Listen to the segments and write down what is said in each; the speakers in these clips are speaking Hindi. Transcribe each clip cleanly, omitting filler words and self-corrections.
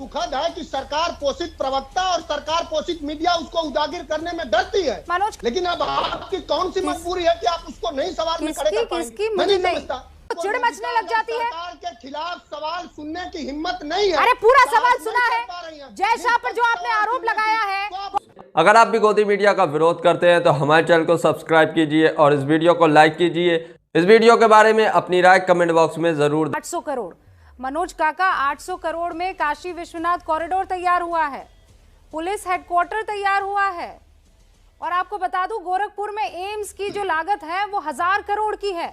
दुखद है कि सरकार पोषित प्रवक्ता और सरकार पोषित मीडिया उसको उजागर करने में डरती है। मनोज, लेकिन अब आपकी कौन सी मजबूरी है कि आप उसको नहीं सवाल में खड़े कर पाएंगे? मैं नहीं समझता। चिड़ मचने लग जाती है। सरकार के खिलाफ सवाल सुनने की हिम्मत नहीं है। अरे पूरा सवाल सुना है। जय शाह पर जो आपने आरोप लगाया है। अगर आप भी गोदी मीडिया का विरोध करते हैं तो हमारे चैनल को सब्सक्राइब कीजिए और इस वीडियो को लाइक कीजिए। इस वीडियो के बारे में अपनी राय कमेंट बॉक्स में जरूर। 800 करोड़ मनोज काका, 800 करोड़ में काशी विश्वनाथ कॉरिडोर तैयार हुआ है, पुलिस हेडक्वार्टर तैयार हुआ है, और आपको बता दूं गोरखपुर में एम्स की जो लागत है वो 1000 करोड़ की है।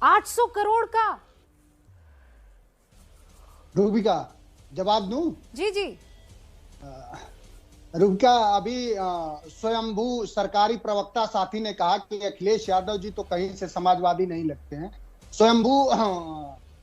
800 करोड़ का। रूबिका, जवाब दूं? जी जी। रूबिका, अभी स्वयंभू सरकारी प्रवक्ता साथी ने कहा कि अखिलेश यादव जी तो कहीं से समाजवादी नहीं लगते हैं। स्वयंभू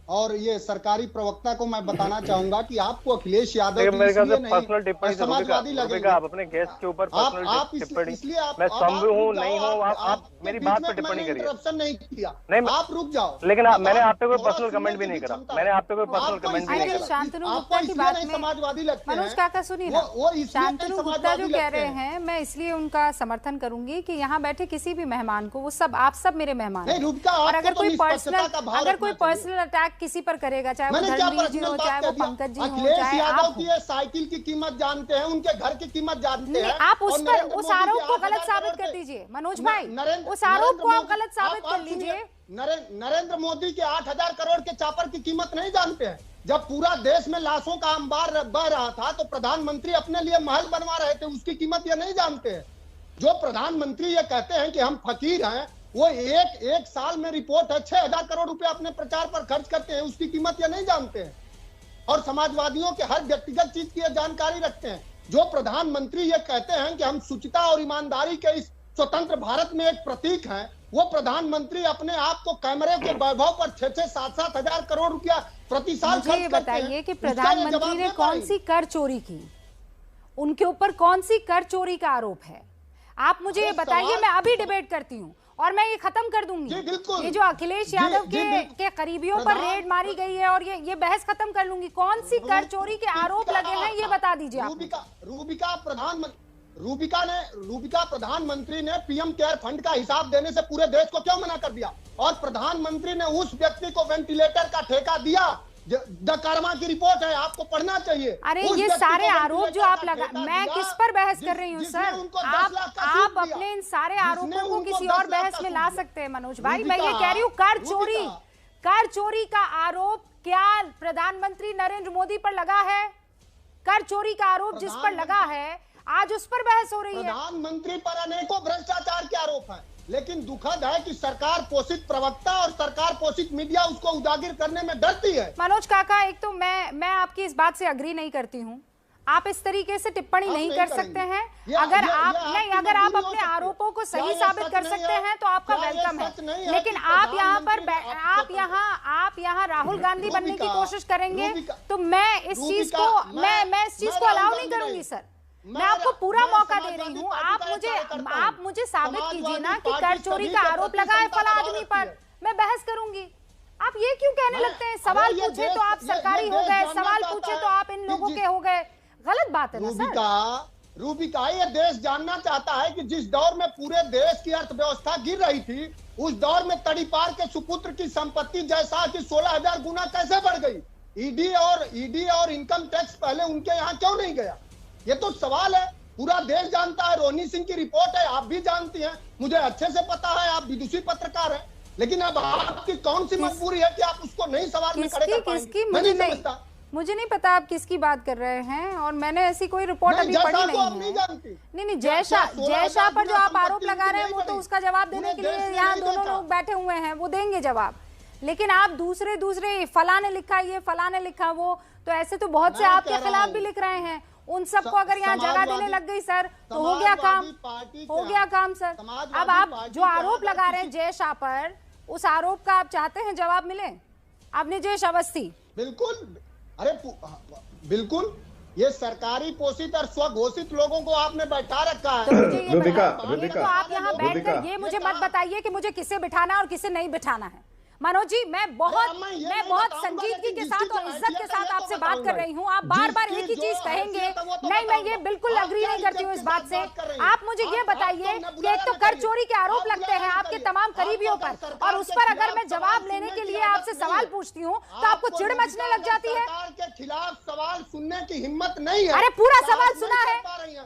और ये सरकारी प्रवक्ता को मैं बताना चाहूंगा कि आपको अखिलेश यादव जी इसलिए नहीं समाजवादी लगेगा। आप अपने गेस्ट के ऊपर पर्सनल टिप्पणी, इसलिए आप मैं संभव हूं नहीं हूं, आप मेरी बात पर टिप्पणी करिए। इंटरप्शन नहीं किया, नहीं आप रुक जाओ। लेकिन मैंने आप पे कोई पर्सनल कमेंट भी नहीं करा। मैंने आप पे कोई पर्सनल कमेंट भी नहीं करा। शांतनु गुप्ता की बात में समाजवादी लगते हैं। मनोज काका सुनिए ना, शांतनु गुप्ता जो कह रहे हैं मैं इसलिए उनका समर्थन करूंगी कि यहाँ बैठे किसी भी मेहमान को, वो सब आप सब मेरे मेहमान हैं, और अगर कोई पर्सनल अटैक किसी पर करेगा, चाहे वो धर्मवीर जी हो, चाहे वो पंकज जी हो, चाहे आप हो, साइकिल की कीमत जानते हैं, उनके घर की कीमत जानते हैं। आप उस आरोप को गलत साबित कर दीजिए मनोज भाई, उस आरोप को आप गलत साबित कर लीजिए। नरेंद्र मोदी के 8000 करोड़ के चापर की कीमत नहीं जानते हैं? जब पूरा देश में लाशों का अंबार बह रहा था तो प्रधानमंत्री अपने लिए महल बनवा रहे थे, उसकी कीमत ये नहीं जानते हैं? जो प्रधानमंत्री ये कहते हैं कि हम फकीर हैं, वो एक साल में रिपोर्ट है 6000 करोड़ रुपए अपने प्रचार पर खर्च करते हैं, उसकी कीमत ये नहीं जानते हैं। और समाजवादियों के हर व्यक्तिगत चीज की जानकारी रखते हैं। जो प्रधानमंत्री ये कहते हैं कि हम शुचिता और ईमानदारी के इस स्वतंत्र भारत में एक प्रतीक हैं, वो प्रधानमंत्री अपने आप को कैमरे के वैभव पर 6-6, 7-7 हजार करोड़ रुपया प्रति साल खर्च करते हैं। बताइए कि प्रधानमंत्री ने कौन सी कर चोरी की, उनके ऊपर कौन सी कर चोरी का आरोप है? आप मुझे ये बताइए, मैं अभी डिबेट करती हूँ और मैं ये खत्म कर दूंगी। ये जो अखिलेश यादव के करीबियों पर रेड मारी गई है, और ये बहस खत्म कर लूंगी। कौन सी कर चोरी के आरोप लगे हैं ये बता दीजिए आप। रूबिका प्रधानमंत्री ने पीएम केयर फंड का हिसाब देने से पूरे देश को क्यों मना कर दिया? और प्रधानमंत्री ने उस व्यक्ति को वेंटिलेटर का ठेका दिया, द कर्मा की रिपोर्ट है, आपको पढ़ना चाहिए। अरे ये सारे आरोप जो आप लगा, मैं किस पर बहस कर रही हूँ सर? आप अपने इन सारे आरोपों को किसी और बहस में ला सकते हैं मनोज भाई। मैं ये कह रही हूँ कर चोरी का आरोप क्या प्रधानमंत्री नरेंद्र मोदी पर लगा है? कर चोरी का आरोप जिस पर लगा है आज उस पर बहस हो रही है। प्रधानमंत्री पर अनेकों भ्रष्टाचार के आरोप है, लेकिन दुखद है कि सरकार पोषित प्रवक्ता और सरकार पोषित मीडिया उसको उजागर करने में डरती है। मनोज काका, एक तो मैं आपकी इस बात से अग्री नहीं करती हूँ। आप इस तरीके से टिप्पणी नहीं कर सकते हैं। अगर आप अपने आरोपों को सही साबित कर सकते हैं तो आपका वेलकम है, लेकिन आप यहाँ राहुल गांधी बनने की कोशिश करेंगे तो मैं इस चीज को अलाउ नहीं करूंगी सर। मैं आपको पूरा मौका दे रही हूँ, आप मुझे साबित कीजिए ना कि कर चोरी का आरोप लगा है फला आदमी पर, मैं बहस करूंगी। आप ये क्यों कहने लगते हैं? सवाल पूछे तो आप सरकारी हो गए, सवाल पूछे तो आप इन लोगों के हो गए। गलत बात है ना सर। रूबिका, ये देश जानना चाहता है कि जिस दौर में पूरे देश की अर्थव्यवस्था गिर रही थी, उस दौर में तड़ीपार के सुपुत्र की संपत्ति जैसा कि 16,000 गुना कैसे बढ़ गई? ईडी और इनकम टैक्स पहले उनके यहाँ क्यों नहीं गया? ये तो सवाल है, पूरा देश जानता है। रोहिणी सिंह की रिपोर्ट है, आप भी जानती हैं, मुझे अच्छे से पता है, आप विदुषी पत्रकार हैं। लेकिन अब आपकी कौन सी मजबूरी है कि आप उसको नहीं सवाल में खड़े कर पाएंगे? मैं नहीं समझता। मुझे नहीं पता आप किसकी बात कर रहे हैं, और मैंने ऐसी कोई रिपोर्ट अभी पढ़ी नहीं है। नहीं, जय शाह पर जो आप आरोप लगा रहे हैं वो तो उसका जवाब देने के लिए यहाँ दोनों लोग बैठे हुए हैं, वो देंगे जवाब। लेकिन आप दूसरे फला ने लिखा ये, फला ने लिखा वो, तो ऐसे तो बहुत से आपके खिलाफ भी लिख रहे हैं। उन सबको अगर यहाँ जगह देने लग गई सर तो हो गया काम सर। अब आप जो आरोप लगा रहे हैं जय शाह पर, उस आरोप का आप चाहते हैं जवाब मिले? आपने जयेश अवस्थी बिल्कुल ये सरकारी पोषित और स्वघोषित लोगों को आपने बैठा रखा है। तो मुझे ये तो आप यहाँ बैठकर ये मुझे मत बताइए कि मुझे किसे बिठाना और किसे नहीं बिठाना है। मनोज जी, मैं बहुत संजीदगी के साथ और इज्जत के साथ आपसे बात कर रही हूँ। आप बार बार एक ही चीज कहेंगे। नहीं, मैं ये बिल्कुल अग्री नहीं करती हूँ इस बात से। आप मुझे ये बताइए कि एक तो कर चोरी के आरोप लगते हैं आपके तमाम करीबियों पर, और उस पर अगर मैं जवाब लेने के लिए आपसे सवाल पूछती हूँ तो आपको चिढ़ मचने लग जाती है। सरकार के खिलाफ सवाल सुनने की हिम्मत नहीं है। अरे पूरा सवाल सुना है।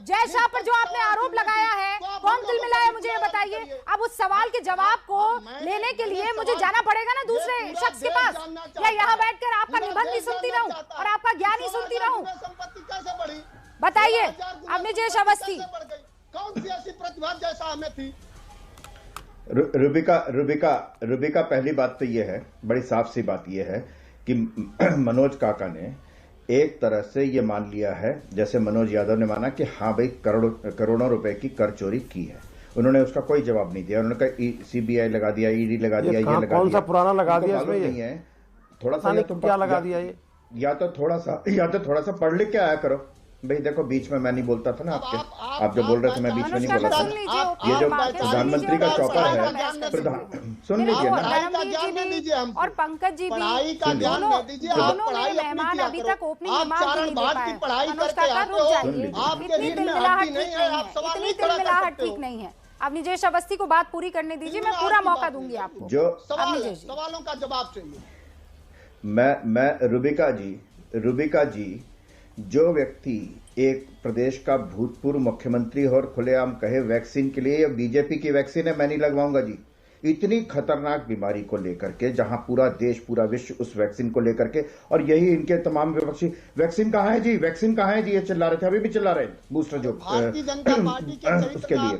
जय शाह पर जो आपने आरोप लगाया है, कौन दिल मिलाया, मुझे ये बताइए। अब उस सवाल के जवाब को लेने के लिए मुझे जाना पड़ेगा ना दूसरे शख्स के पास, या यहाँ बैठकर आपका निबंध ही सुनती रहूं और आपका ज्ञान ही सुनती रहूं? संपत्ति कैसे बढ़ी बताइए। अब निजेश अवस्थी कौन सी ऐसी प्रतिभा जैसा हमें थी? रुबिका पहली बात तो यह है, बड़ी साफ सी बात यह है कि मनोज काका ने एक तरह से ये मान लिया है, जैसे मनोज यादव ने माना कि हाँ भाई करोड़ों रुपए की कर चोरी की है। उन्होंने उसका कोई जवाब नहीं दिया। उन्होंने कहा सीबीआई लगा दिया, ईडी लगा दिया, ये लगा दिया। कौन सा पुराना लगा दिया इसमें? नहीं है थोड़ा सा तुम क्या लगा दिया ये? या तो थोड़ा सा पढ़ लिख के आया करो भाई। देखो बीच में मैं नहीं बोलता था ना आपके, आप जो बोल रहे थे मैं बीच में नहीं बोला था। ये जो प्रधानमंत्री का चौपर है, सुन लीजिए ना। और पंकज जी भी दोनों मेहमान अभी तक ओपनिंग रिमार्क ठीक नहीं है। अब निजेश अवस्थी को बात पूरी करने दीजिए, मैं पूरा मौका दूंगी आपको। जो सवालों का जवाब चाहिए। मैं रुबिका जी, जो व्यक्ति एक प्रदेश का भूतपूर्व मुख्यमंत्री और खुलेआम कहे वैक्सीन के लिए ये बीजेपी की वैक्सीन है, मैं नहीं लगवाऊंगा जी। इतनी खतरनाक बीमारी को लेकर के, जहां पूरा देश पूरा विश्व उस वैक्सीन को लेकर के, और यही इनके तमाम विपक्षी वैक्सीन कहाँ है जी, वैक्सीन कहाँ है जी, ये चिल्ला रहे थे, अभी भी चिल्ला रहे हैं बूस्टर जो उसके लिए।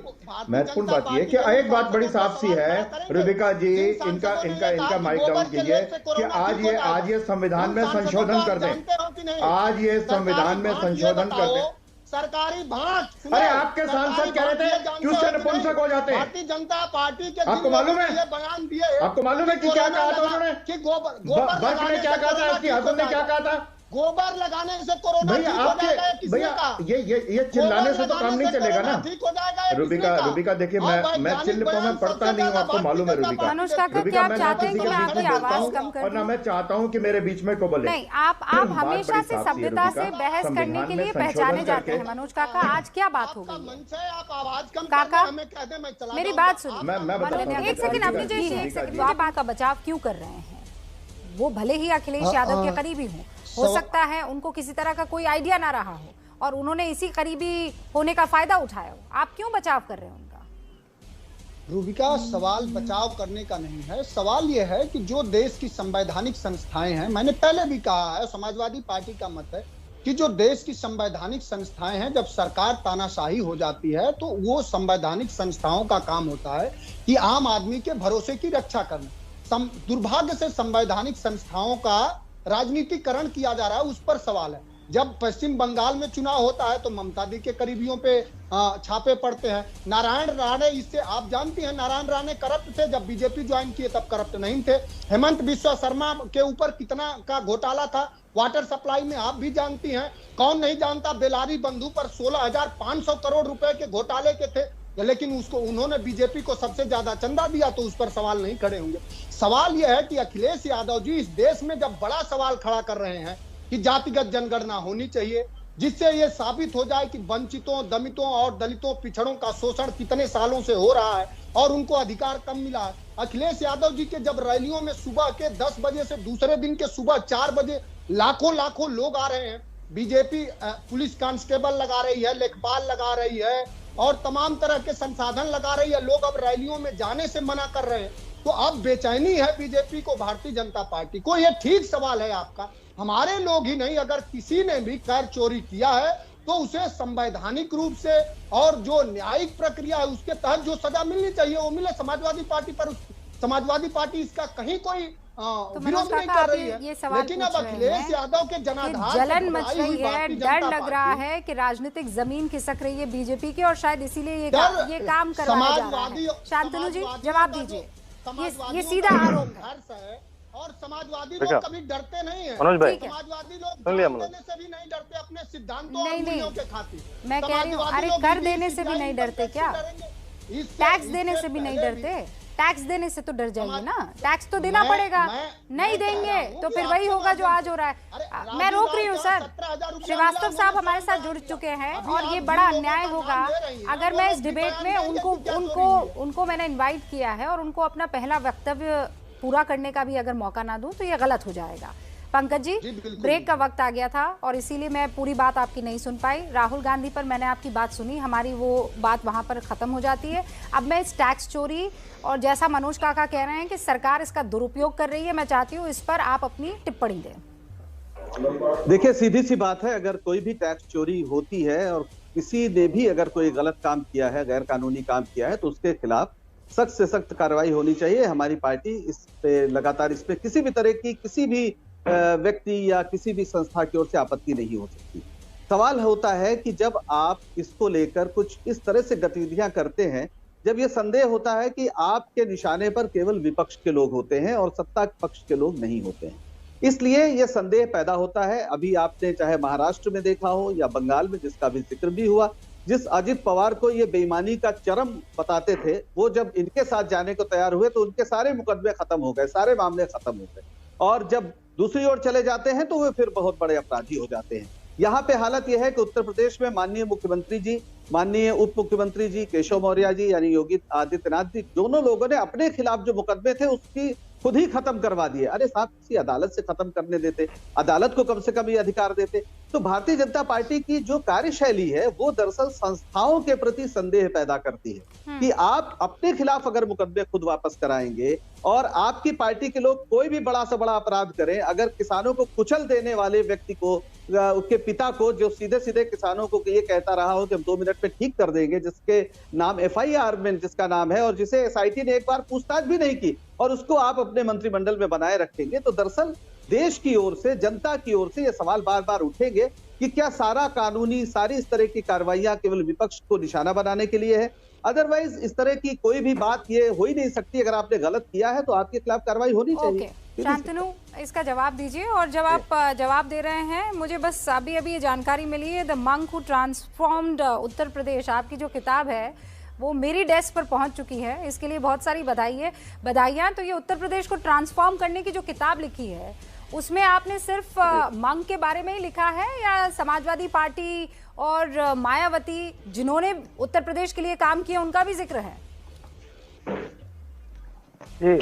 महत्वपूर्ण बात यह कि एक बात बड़ी साफ सी है रुबिका जी, इनका माइक डाउन कीजिए कि आज ये संविधान में संशोधन कर दें, आज ये संविधान में संशोधन कर दें। सरकारी भाग। अरे आपके सांसद कह रहे थे क्यों से नपुंसक हो जाते हैं? भारतीय जनता पार्टी के आपको मालूम है, बयान दिए, आपको मालूम है कि क्या कहा था उन्होंने? कि गोबर ने क्या कहा था, उसकी हसन ने क्या कहा था? गोबर लगाने से कोरोना ठीक हो जाएगा। भैया ये चिल्लाने से तो काम नहीं चलेगा ना। ठीक हो जाएगा। रुबिका देखिए, मैं चिल्ल में पढ़ता नहीं हूँ, आपको मालूम है रुबिका। रुबिका, मैं ना किसी के बीच में बोलता हूँ और ना मैं चाहता हूँ कि मेरे बीच में को बोले। नहीं, आप हमेशा से सभ्यता से बहस करने के लिए पहचाने जाते हैं। मनोज काका, आज क्या बात हो गई? आप आवाज कम काका, मेरी बात सुनिए। एक सेकंड, अपनी जो आप का बचाव क्यों कर रहे हैं? वो भले ही अखिलेश यादव के करीबी हो सकता है उनको किसी तरह का कोई आइडिया ना रहा हो और उन्होंने इसी करीबी होने का फायदा उठाया हो, आप क्यों बचाव कर रहे हैं उनका? रुबिका, सवाल बचाव करने का नहीं है। सवाल यह है कि जो देश की संवैधानिक संस्थाएं हैं, मैंने पहले भी कहा है, समाजवादी पार्टी का मत है कि जो देश की संवैधानिक संस्थाएं हैं, जब सरकार तानाशाही हो जाती है तो वो संवैधानिक संस्थाओं का काम होता है कि आम आदमी के भरोसे की रक्षा करना। दुर्भाग्य से संवैधानिक संस्थाओं का राजनीतिकरण किया जा रहा है, उस पर सवाल है। जब पश्चिम बंगाल में चुनाव होता है तो ममता दी के करीबियों पे छापे पड़ते हैं। नारायण राणे, इससे आप जानती हैं, नारायण राणे करप्ट थे, जब बीजेपी ज्वाइन किए तब करप्ट नहीं थे। हेमंत बिस्वा शर्मा के ऊपर कितना का घोटाला था वाटर सप्लाई में, आप भी जानती हैं। कौन नहीं जानता, बेलारी बंधु पर 16,500 करोड़ रुपए के घोटाले के थे, लेकिन उसको उन्होंने बीजेपी को सबसे ज्यादा चंदा दिया, तो उस पर सवाल नहीं खड़े होंगे। सवाल यह है कि अखिलेश यादव जी इस देश में जब बड़ा सवाल खड़ा कर रहे हैं कि जातिगत जनगणना होनी चाहिए, जिससे यह साबित हो जाए कि वंचितों, दलितों और दलितों, पिछड़ों का शोषण कितने सालों से हो रहा है और उनको अधिकार कम मिला है। अखिलेश यादव जी के जब रैलियों में सुबह के 10 बजे से दूसरे दिन के सुबह 4 बजे लाखों लोग आ रहे हैं, बीजेपी पुलिस कांस्टेबल लगा रही है, लेखपाल लगा रही है और तमाम तरह के संसाधन लगा रही है, लोग अब रैलियों में जाने से मना कर रहे हैं, तो अब बेचैनी है बीजेपी को, भारतीय जनता पार्टी को। यह ठीक सवाल है आपका। हमारे लोग ही नहीं, अगर किसी ने भी कर चोरी किया है तो उसे संवैधानिक रूप से और जो न्यायिक प्रक्रिया है उसके तहत जो सजा मिलनी चाहिए वो मिले। समाजवादी पार्टी इसका कहीं कोई विरोध नहीं कर रही है, लेकिन अब अखिलेश यादव के जनाधार जलन मच रही है, डर लग रहा है कि राजनीतिक जमीन खिसक रही है बीजेपी की और शायद इसीलिए ये काम करवाया जा रहा है। शांतनु जी, जवाब दीजिए। ये सीधा आरोप है और समाजवादी लोग कभी डरते नहीं है। समाजवादी लोग देने से भी नहीं डरते, अपने सिद्धांतों और मूल्यों के खातिर। मैं कह रही हूँ, अरे कर देने से भी नहीं डरते क्या? टैक्स देने से भी नहीं डरते? टैक्स देने से तो डर जाएंगे ना, टैक्स तो देना पड़ेगा, नहीं देंगे तो फिर वही होगा जो आज हो रहा है। मैं रोक रही हूँ सर, श्रीवास्तव साहब हमारे साथ जुड़ चुके हैं और ये बड़ा अन्याय होगा अगर मैं इस डिबेट में उनको मैंने इन्वाइट किया है और उनको अपना पहला वक्तव्य पूरा करने का भी अगर मौका ना दूं तो ये गलत हो जाएगा। पंकज जी, ब्रेक का वक्त आ गया था और इसीलिए मैं पूरी बात आपकी नहीं सुन पाई। राहुल गांधी पर मैंने आपकी बात सुनी, हमारी वो बात वहां पर खत्म हो जाती है। अब मैं इस टैक्स चोरी और जैसा मनोज काका कह रहे हैं कि सरकार इसका दुरुपयोग कर रही है, मैं चाहती हूँ इस पर आप अपनी टिप्पणी दें। देखिए, सीधी सी बात है, अगर कोई भी टैक्स चोरी होती है और किसी ने भी अगर कोई गलत काम किया है, गैर कानूनी काम किया है, तो उसके खिलाफ सख्त से सख्त कार्रवाई होनी चाहिए। हमारी पार्टी इस पे लगातार इस पे किसी भी तरह की किसी भी व्यक्ति या किसी भी संस्था की ओर से आपत्ति नहीं हो सकती। सवाल होता है कि जब आप इसको लेकर कुछ इस तरह से गतिविधियां करते हैं, जब ये संदेह होता है कि आपके निशाने पर केवल विपक्ष के लोग होते हैं और सत्ता पक्ष के लोग नहीं होते हैं, इसलिए यह संदेह पैदा होता है। अभी आपने चाहे महाराष्ट्र में देखा हो या बंगाल में, जिसका भी जिक्र भी हुआ, जिस अजित पवार को ये बेईमानी का चरम बताते थे, वो जब इनके साथ जाने को तैयार हुए तो उनके सारे मुकदमे खत्म हो गए, सारे मामले खत्म हो गए, और जब दूसरी ओर चले जाते हैं तो वे फिर बहुत बड़े अपराधी हो जाते हैं। यहाँ पे हालत यह है कि उत्तर प्रदेश में माननीय मुख्यमंत्री जी, माननीय उप मुख्यमंत्री जी, केशव मौर्य जी यानी योगी आदित्यनाथ जी, दोनों लोगों ने अपने खिलाफ जो मुकदमे थे उसकी खुद ही खत्म करवा दिए। अरे साहब, किसी अदालत से खत्म करने देते, अदालत को कम से कम ये अधिकार देते। तो भारतीय जनता पार्टी की जो कार्यशैली है वो दरअसल संस्थाओं के प्रति संदेह पैदा करती है कि आप अपने खिलाफ अगर मुकदमे खुद वापस कराएंगे और आपकी पार्टी के लोग कोई भी बड़ा से बड़ा अपराध करें, अगर किसानों को कुचल देने वाले व्यक्ति को, उसके पिता को, जो सीधे सीधे किसानों को ये कहता रहा हो कि हम 2 मिनट में ठीक कर देंगे, जिसके नाम FIR में जिसका नाम है और जिसे SIT ने एक बार पूछताछ भी नहीं की, और उसको आप अपने मंत्रिमंडल में बनाए रखेंगे, तो दरअसल देश की ओर से, जनता की ओर से ये सवाल बार बार उठेंगे कि क्या सारा कानूनी, सारी इस तरह की कार्रवाइयां केवल विपक्ष को निशाना बनाने के लिए है? अदरवाइज इस तरह की कोई भी बात ये हो ही नहीं सकती। अगर आपने गलत किया है तो आपके खिलाफ कार्रवाई होनी चाहिए। शांतनु, इसका जवाब दीजिए। और जब आप जवाब दे रहे हैं, मुझे बस अभी ये जानकारी मिली है, the monk who transformed Uttar Pradesh, आपकी जो किताब है वो मेरी डेस्क पर पहुंच चुकी है, इसके लिए बहुत सारी बधाइयाँ। तो ये उत्तर प्रदेश को ट्रांसफॉर्म करने की जो किताब लिखी है उसमें आपने सिर्फ मंक के बारे में ही लिखा है या समाजवादी पार्टी और मायावती जिन्होंने उत्तर प्रदेश के लिए काम किया उनका भी जिक्र है? जी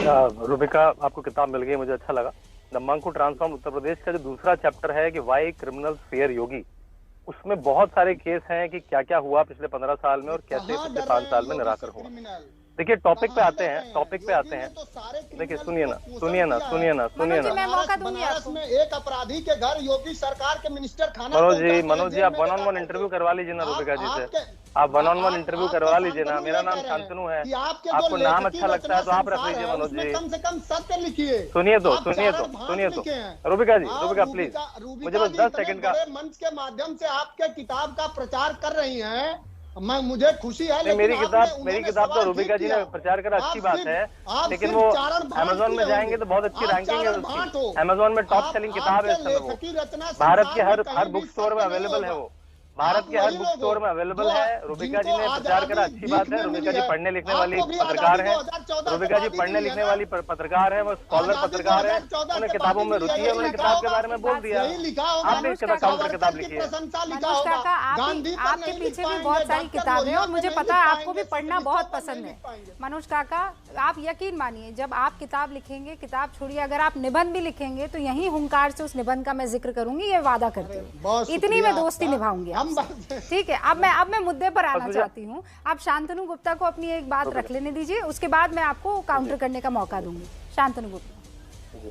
रूबिका, आपको किताब मिल गई, मुझे अच्छा लगा। The monk who transform Uttar Pradesh का जो दूसरा चैप्टर है कि वाई क्रिमिनल्स फेयर योगी, उसमें बहुत सारे केस हैं कि क्या क्या हुआ पिछले 15 साल में और कैसे पिछले 5 साल में निराकर हुआ। देखिए, टॉपिक पे आते हैं। देखिए, सुनिए ना। में एक अपराधी के घर योगी सरकार के मिनिस्टर खाना। मनोज जी, आप 1-on-1 इंटरव्यू करवा लीजिए ना रूबिका जी से, आप 1-on-1 इंटरव्यू करवा लीजिए ना। मेरा नाम शांतनु है, आपको नाम अच्छा लगता है तो आप रख लीजिए मनोज जी। कम से कम सत्य लिखिए। सुनिए तो रूबिका प्लीज, मुझे बस 10 सेकंड का। मंच के माध्यम से आपके किताब का प्रचार कर रही है, मुझे खुशी है। मेरी किताब तो रूबिका जी ने प्रचार करा, अच्छी बात है, लेकिन वो अमेज़न में जाएंगे तो बहुत अच्छी रैंकिंग है उसकी। अमेज़न में टॉप सेलिंग किताब है इस समय, वो भारत के हर बुक स्टोर में अवेलेबल है, वो भारत के हर बुक स्टोर में अवेलेबल है। रूबिका जी ने प्रचार करा, अच्छी बात है। रूबिका जी पढ़ने लिखने वाली पत्रकार है, वो स्कॉलर पत्रकार है, उन्हें किताबों में रुचि है, उन्हें किताब के बारे में बोल दिया। आपने काउंटर किताब लिखी है। आपके पीछे भी बहुत सारी किताबें और मुझे पता है आपको भी पढ़ना बहुत पसंद है। मनोज काका, आप यकीन मानिए, जब आप किताब लिखेंगे, किताब छोड़िए, अगर आप निबंध भी लिखेंगे तो यही हुंकार से उस निबंध का मैं जिक्र करूंगी, ये वादा करती हूँ। इतनी मैं दोस्ती निभाऊंगी। ठीक है, अब मैं मुद्दे पर आना चाहती हूँ। आप शांतनु गुप्ता को अपनी एक बात रख लेने दीजिए, उसके बाद मैं आपको काउंटर करने का मौका दूंगी। शांतनु गुप्ता।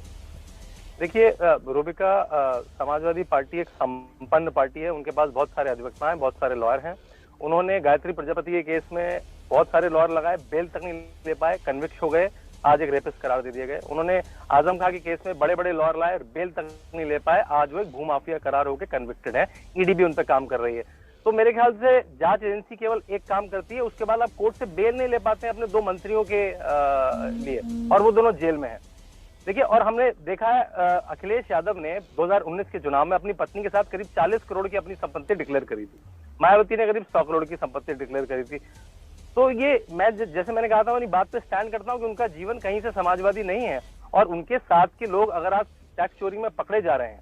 देखिए रूबिका, समाजवादी पार्टी एक संपन्न पार्टी है, उनके पास बहुत सारे अधिवक्ता हैं, बहुत सारे लॉयर हैं। उन्होंने गायत्री प्रजापति के केस में बहुत सारे लॉयर लगाए, बेल तक नहीं ले पाए, कन्विक्ट हो गए, आज एक रेपिस्ट करार दे दिए गए। उन्होंने आजम खां के केस में बड़े बड़े लॉयर लाए, बेल तक नहीं ले पाए, आज वो एक भूमाफिया करार होकर कन्विक्टेड है। ईडी भी उन पर काम कर रही है। तो मेरे ख्याल से जांच एजेंसी केवल एक काम करती है, उसके बाद आप कोर्ट से बेल नहीं ले पाते हैं अपने 2 मंत्रियों के लिए, और वो दोनों जेल में हैं। देखिए, और हमने देखा है अखिलेश यादव ने 2019 के चुनाव में अपनी पत्नी के साथ करीब 40 करोड़ की अपनी संपत्ति डिक्लेयर करी थी, मायावती ने करीब 100 करोड़ की संपत्ति डिक्लेयर करी थी। तो ये मैं जैसे मैंने कहा था वाली बात पे स्टैंड करता हूँ कि उनका जीवन कहीं से समाजवादी नहीं है, और उनके साथ के लोग अगर आज टैक्स चोरी में पकड़े जा रहे हैं,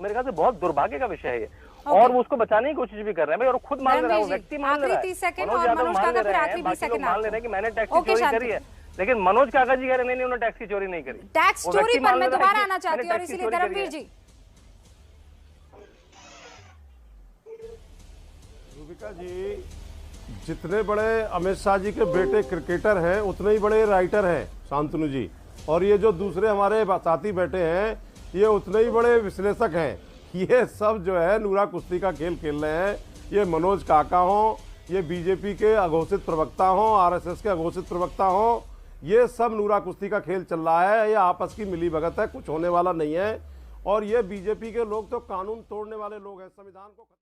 मेरे ख्याल से बहुत दुर्भाग्य का विषय है ये। और वो उसको बचाने की कोशिश भी कर रहे हैं भाई, और खुद मान ले रहा है, वो व्यक्ति मान ले रहा है, मनोज यादव मान ले रहे हैं, बाकी लोग मान ले रहे हैं कि मैंने टैक्स की चोरी करी है, लेकिन मनोज काका जी कह रहे नहीं उन्होंने टैक्स की चोरी नहीं करी। टैक्स चोरी पर मैं दोबारा आना चाहती हूँ, और इसीलिए धर्मवीर जी। रूबिका जी, जितने बड़े अमित शाह जी के बेटे क्रिकेटर हैं उतने ही बड़े राइटर हैं शांतनु जी, और ये जो दूसरे हमारे साथी बैठे हैं ये उतने ही बड़े विश्लेषक हैं। ये सब जो है नूरा कुश्ती का खेल खेल रहे हैं। ये मनोज काका हों, ये बीजेपी के अघोषित प्रवक्ता हों, आरएसएस के अघोषित प्रवक्ता हों, ये सब नूरा कुश्ती का खेल चल रहा है। ये आपस की मिलीभगत है, कुछ होने वाला नहीं है। और ये बीजेपी के लोग तो कानून तोड़ने वाले लोग हैं, संविधान को